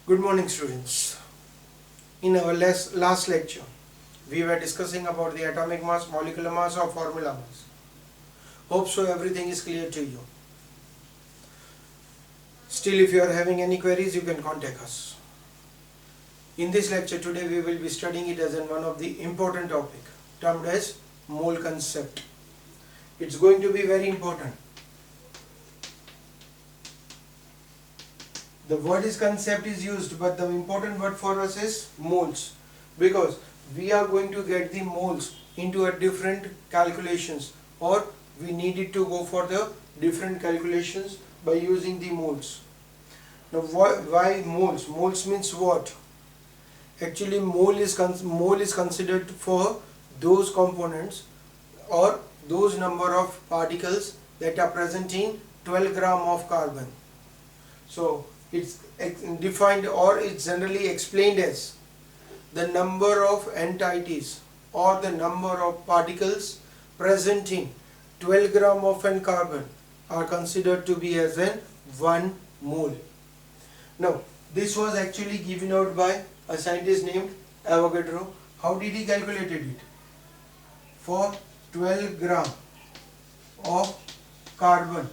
Good morning, students. In our last lecture, we were discussing about the atomic mass, molecular mass or formula mass. Hope so everything is clear to you. Still, if you are having any queries, you can contact us. In this lecture today, we will be studying it as one of the important topic termed as mole concept. It's going to be very important. The word is concept is used, but the important word for us is moles, because we are going to get the moles into a different calculations, or we needed to go for the different calculations by using the moles. Now why moles? Moles means what? Actually mole is considered for those components or those number of particles that are present in 12 gram of carbon. So it's defined, or it's generally explained as the number of entities or the number of particles present in 12 gram of an carbon are considered to be as an 1 mole. Now this was actually given out by a scientist named Avogadro. How did he calculate it? For 12 gram of carbon,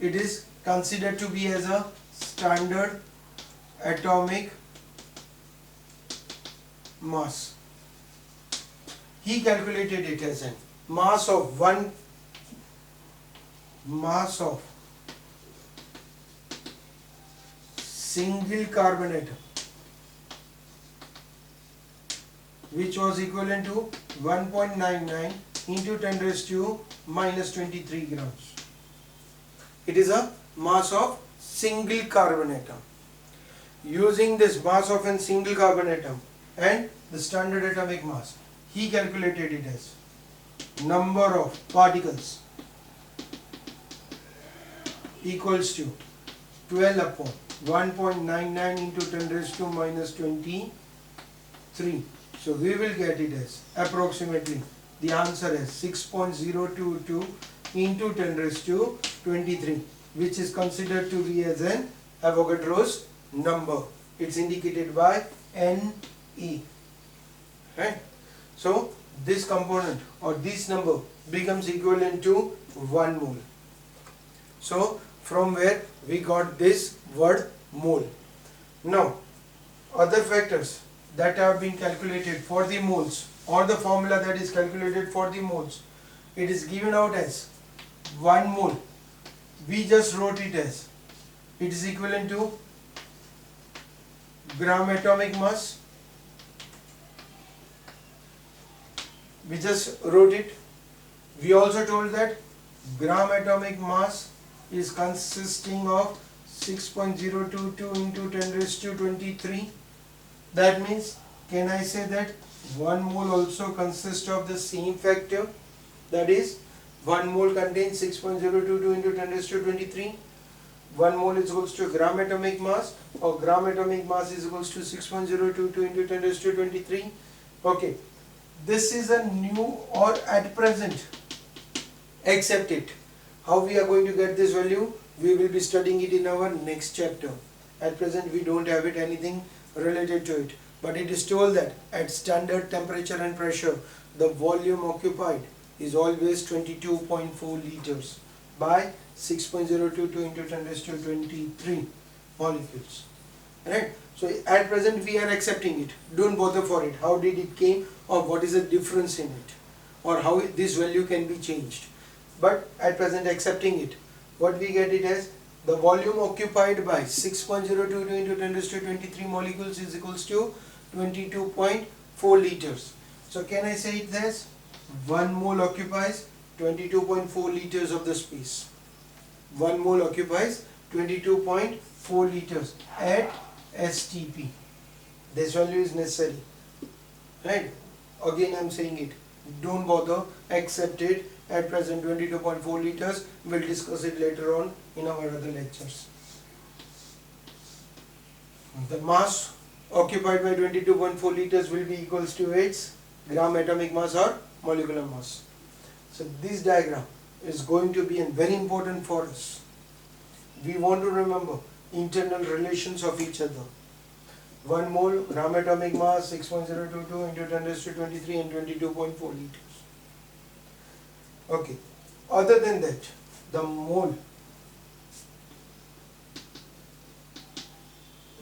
it is considered to be as a standard atomic mass. He calculated it as a mass of single carbon atom, which was equivalent to 1.99 into 10 raised to minus 23 grams. It is a mass of single carbon atom. Using this mass of a single carbon atom and the standard atomic mass, he calculated it as number of particles equals to 12 upon 1.99 into 10 raised to minus 23. So we will get it as approximately, the answer is 6.022 into 10 raised to 23, which is considered to be as an Avogadro's number. It's indicated by Ne. Right? So this component or this number becomes equivalent to 1 mole. So from where we got this word mole. Now other factors that have been calculated for the moles, or the formula that is calculated for the moles, it is given out as 1 mole. We just wrote it as, it is equivalent to gram atomic mass. We just wrote it. We also told that gram atomic mass is consisting of 6.022 into 10 raised to 23. That means, can I say that 1 mole also consists of the same factor? That is, 1 mole contains 6.022 into 10 raised to 23. 1 mole is equals to gram atomic mass, or gram atomic mass is equals to 6.022 into 10 raised to 23. Okay, this is a new, or at present, accept it. How we are going to get this value? We will be studying it in our next chapter. At present we don't have it anything related to it, but it is told that at standard temperature and pressure, the volume occupied is always 22.4 liters by 6.022 into 10 raised to 23 molecules. Right? So at present we are accepting it. Don't bother for it. How did it came, or what is the difference in it, or how this value can be changed. But at present accepting it, what we get it as, the volume occupied by 6.022 into 10 raised to 23 molecules is equals to 22.4 liters. So can I say it as 1 mole occupies 22.4 liters of the space. 1 mole occupies 22.4 liters at STP. This value is necessary. Right? Again I am saying it. Don't bother, accept it. At present 22.4 liters. We'll discuss it later on in our other lectures. The mass occupied by 22.4 liters will be equals to its gram atomic mass or molecular mass. So this diagram is going to be very important for us. We want to remember internal relations of each other. 1 mole gram atomic mass 6.022 into 10 raised to 23 and 22.4 liters. Okay. Other than that, the mole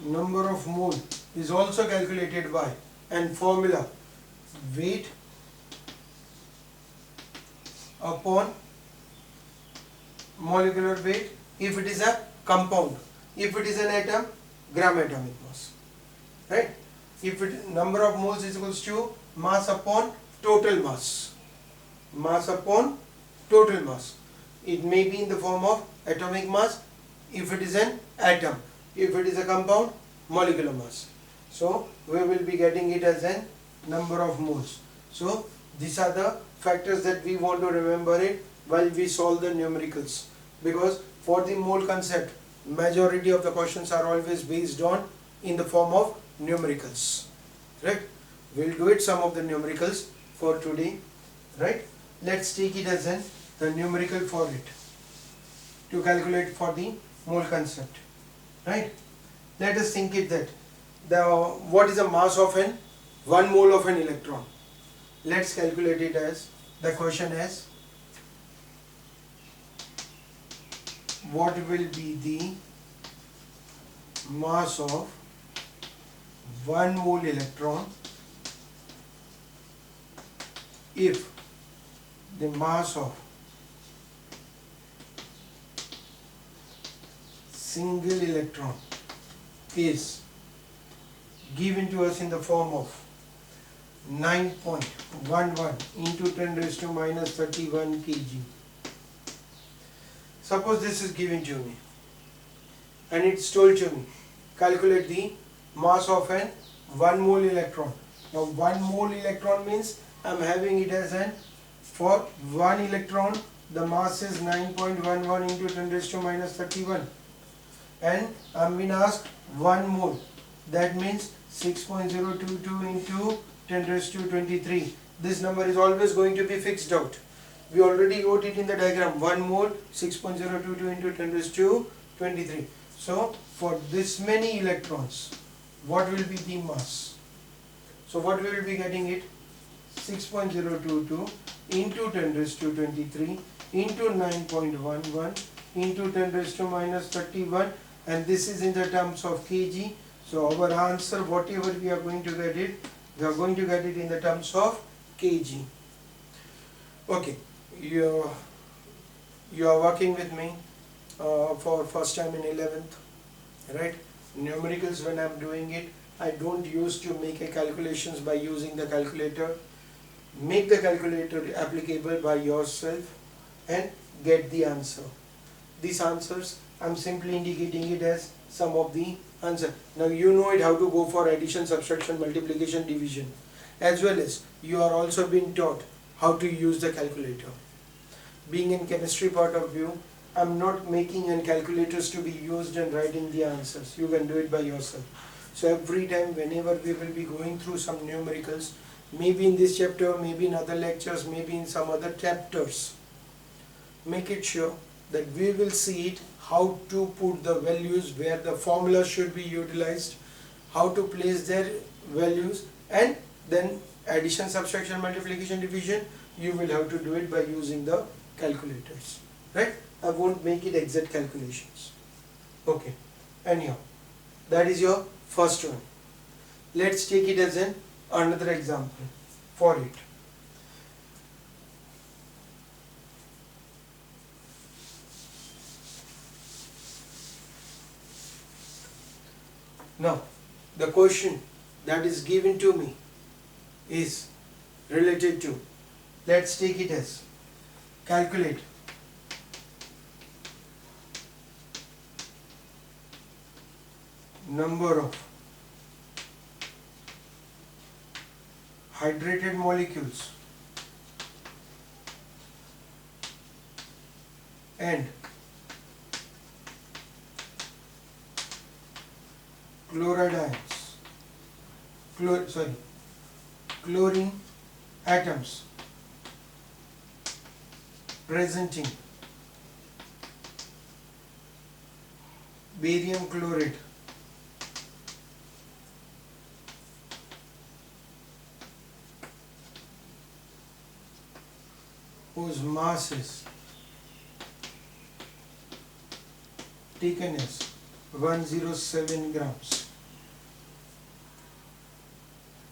number of mole is also calculated by and formula weight upon molecular weight if it is a compound. If it is an atom, gram atomic mass, right? If it number of moles is equals to mass upon total mass, mass upon total mass. It may be in the form of atomic mass if it is an atom, if it is a compound, molecular mass. So we will be getting it as a number of moles. So these are the factors that we want to remember it while we solve the numericals, because for the mole concept majority of the questions are always based on in the form of numericals, right? We'll do it some of the numericals for today, right? Let's take it as the numerical for it to calculate for the mole concept, right? Let us think it that what is the mass of an 1 mole of an electron. Let's calculate it as the question is what will be the mass of 1 mole electron if the mass of single electron is given to us in the form of 9.11 into 10 raised to minus 31 kg. Suppose this is given to me and it's told to me calculate the mass of an 1 mole electron. Now 1 mole electron means I am having it as an for 1 electron the mass is 9.11 into 10 raised to minus 31 and I am being asked 1 mole, that means 6.022 into 10 raised to 23. This number is always going to be fixed out. We already wrote it in the diagram, 1 mole 6.022 into 10 raised to 23. So for this many electrons, what will be the mass? So what we will be getting it? 6.022 into 10 raised to 23 into 9.11 into 10 raised to minus 31, and this is in the terms of kg. So our answer, whatever we are going to get it, we are going to get it in the terms of kg. Okay, you are working with me for first time in 11th, right? Numericals, when I am doing it, I don't use to make a calculations by using the calculator. Make the calculator applicable by yourself and get the answer. These answers, I am simply indicating it as some of the answer. Now you know it how to go for addition, subtraction, multiplication, division, as well as you are also being taught how to use the calculator. Being in chemistry part of view, I am not making any calculators to be used and writing the answers. You can do it by yourself. So every time whenever we will be going through some numericals, maybe in this chapter, maybe in other lectures, maybe in some other chapters, make it sure that we will see it how to put the values where the formula should be utilized, how to place their values, and then addition, subtraction, multiplication, division, you will have to do it by using the calculators, right? I won't make it exact calculations. Okay, anyhow, that is your first one. Let's take it as another example for it. Now, the question that is given to me is related to, let's take it as calculate number of hydrated molecules and chloride ions, chlorine atoms presenting barium chloride whose mass is taken as 107 grams.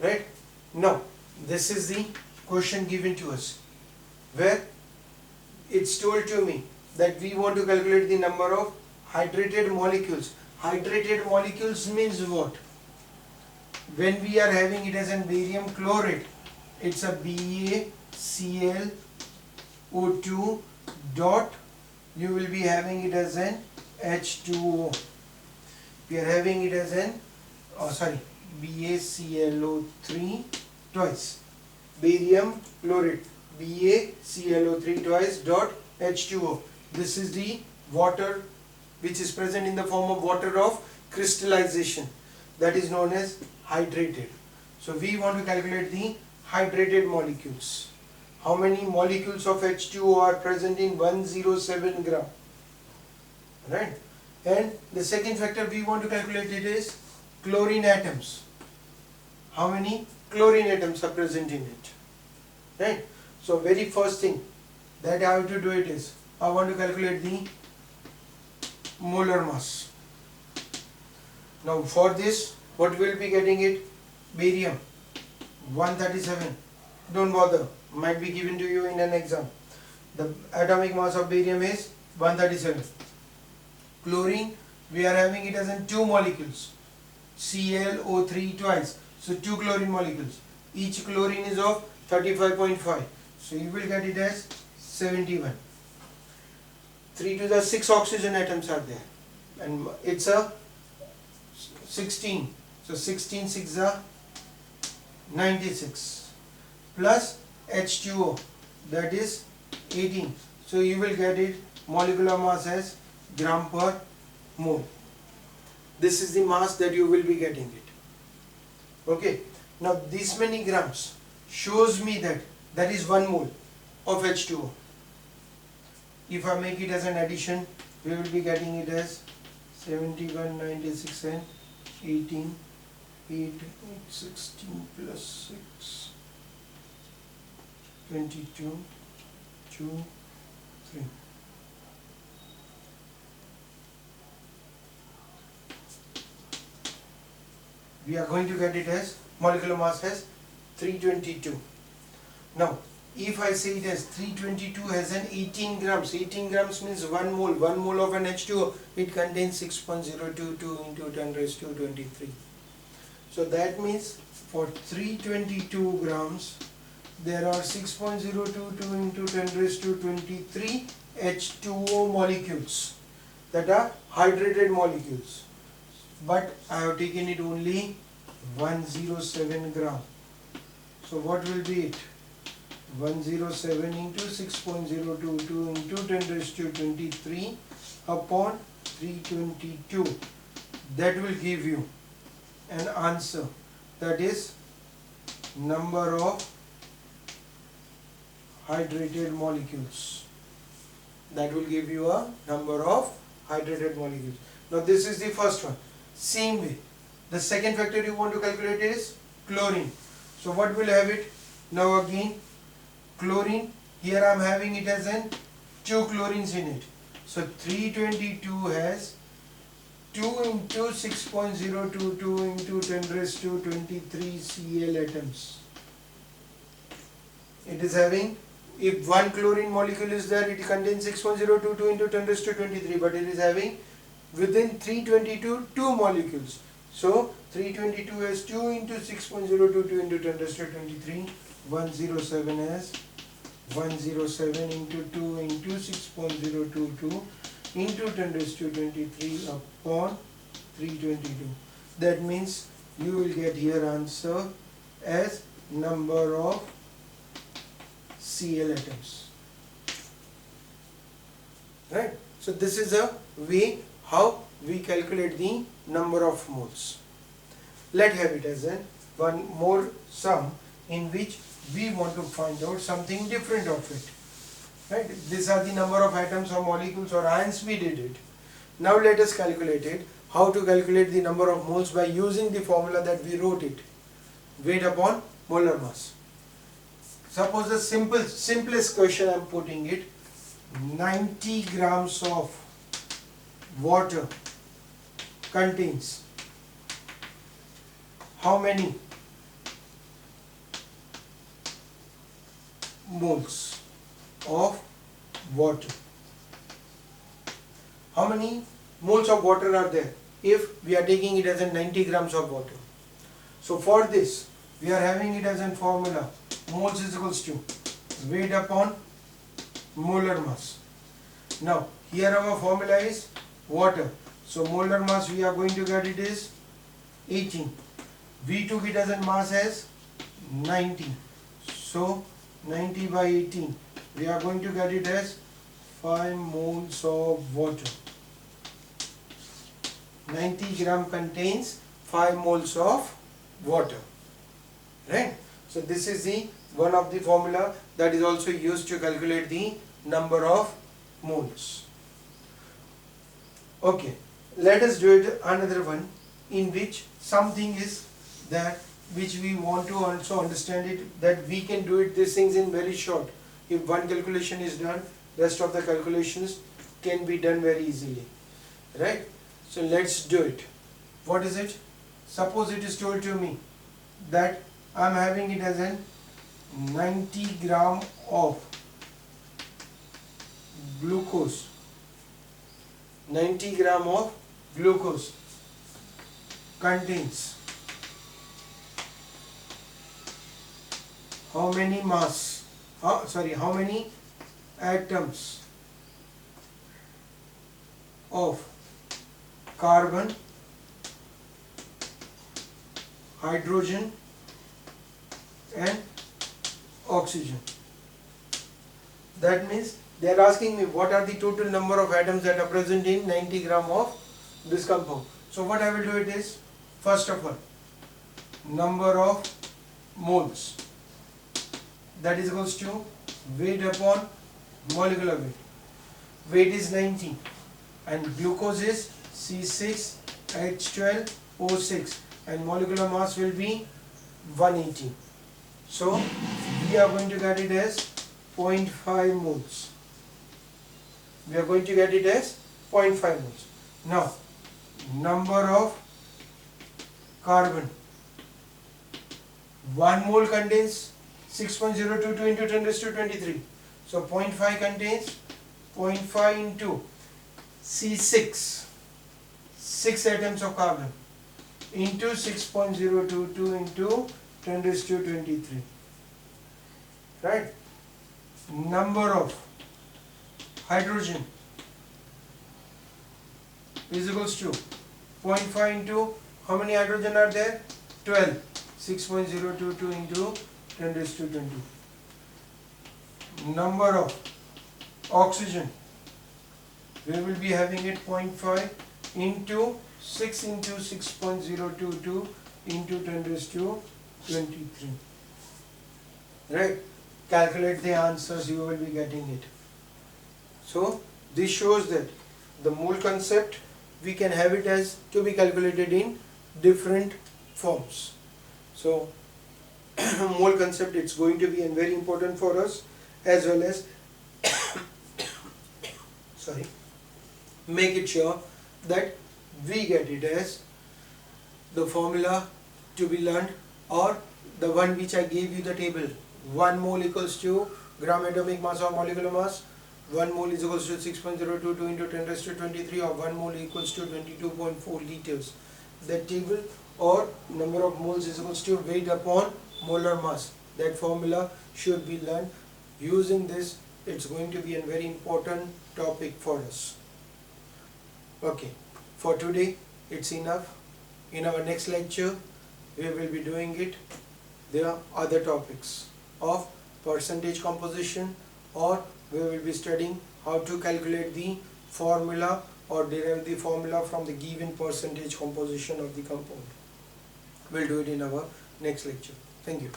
Right? Now, this is the question given to us, where it's told to me that we want to calculate the number of hydrated molecules. Hydrated molecules means what? When we are having it as an barium chlorate, it's a BaClO2 dot, you will be having it as an H2O. We are having it as an, BaClO3 twice, barium chlorate, BaClO3 twice dot H2O. This is the water which is present in the form of water of crystallization, that is known as hydrated. So we want to calculate the hydrated molecules. How many molecules of H2O are present in 107 gram? Right? And the second factor we want to calculate it is chlorine atoms. How many chlorine atoms are present in it? Right? So very first thing that I have to do it is, I want to calculate the molar mass. Now for this, what will be getting it? Barium 137. Don't bother, might be given to you in an exam. The atomic mass of barium is 137. Chlorine, we are having it as in 2 molecules, ClO3 twice, so 2 chlorine molecules. Each chlorine is of 35.5, so you will get it as 71. 3 to the 6 oxygen atoms are there, and it's a 16, so 16 6 are 96, plus H2O, that is 18, so you will get it molecular mass as gram per mole. This is the mass that you will be getting it. Okay, now this many grams shows me that that is 1 mole of H2O. If I make it as an addition, we will be getting it as 71, 96 and 18, 8, 16 plus 6, 22, 2, 3. We are going to get it as molecular mass as 322. Now, if I say it as 322 has an 18 grams, 18 grams means 1 mole of an H2O, it contains 6.022 into 10 raised to 23. So that means for 322 grams, there are 6.022 into 10 raised to 23 H2O molecules, that are hydrated molecules. But I have taken it only 107 gram. So what will be it? 107 into 6.022 into 10 raised to 23 upon 322. That will give you an answer, that is number of hydrated molecules. That will give you a number of hydrated molecules. Now this is the first one. Same way, the second factor you want to calculate is chlorine. So what will have it? Now again, chlorine, here I am having it as an 2 chlorines in it. So 322 has 2 into 6.022 into 10 raised to 23 Cl atoms. It is having, if one chlorine molecule is there, it contains 6.022 into 10 raised to 23, but it is having within 322 2 molecules. So 322 has 2 into 6.022 into 10 raised to 23, 107 has 107 into 2 into 6.022 into 10 raised to 23 upon 322. That means you will get here answer as number of Cl atoms. Right? So this is a way how we calculate the number of moles. Let's have it as one more sum in which we want to find out something different of it. Right? These are the number of atoms or molecules or ions, we did it. Now let us calculate it. How to calculate the number of moles by using the formula that we wrote it. Weight upon molar mass. suppose the simplest question I am putting it, 90 grams of water contains how many moles of water? How many moles of water are there if we are taking it as a 90 grams of water? So for this we are having it as a formula, moles is equals to weight upon molar mass. Now here our formula is water, so molar mass we are going to get it is 18. We took it as a mass as 90, so 90 by 18 we are going to get it as 5 moles of water. 90 gram contains 5 moles of water, right? So this is the one of the formula that is also used to calculate the number of moles. Okay, let us do it another one in which something is that which we want to also understand it, that we can do it these things in very short. If one calculation is done, rest of the calculations can be done very easily, right? So let's do it. What is it? Suppose it is told to me that I am having it as a 90 gram of glucose. 90 gram of glucose contains how many mass? How many atoms of carbon, hydrogen and oxygen? That means they are asking me what are the total number of atoms that are present in 90 gram of this compound. So what I will do it is, first of all, number of moles, that is equals to weight upon molecular weight. Weight is 90 and glucose is C6H12O6 and molecular mass will be 180. So we are going to get it as 0.5 moles. We are going to get it as 0.5 moles. Now, number of carbon. 1 mole contains 6.022 into 10 raised to 23. So 0.5 contains 0.5 into C6, 6 atoms of carbon, into 6.022 into 10 raised to 23. Right? Number of hydrogen is equals to 0.5 into how many hydrogen are there? 12. 6.022 into 10 raised to 20. Number of oxygen, we will be having it 0.5 into 6 into 6.022 into 10 raised to 23. Right? Calculate the answers, you will be getting it. So this shows that the mole concept, we can have it as to be calculated in different forms. So mole concept, it's going to be very important for us, as well as make it sure that we get it as the formula to be learned, or the one which I gave you the table. 1 mole equals to gram atomic mass or molecular mass. 1 mole is equals to 6.022 into 10 raised to 23, or 1 mole equals to 22.4 liters. That table, or number of moles is equals to weight upon molar mass. That formula should be learned. Using this, it's going to be a very important topic for us. Okay, for today it's enough. In our next lecture, we will be doing it. There are other topics of percentage composition, or we will be studying how to calculate the formula or derive the formula from the given percentage composition of the compound. We'll do it in our next lecture. Thank you.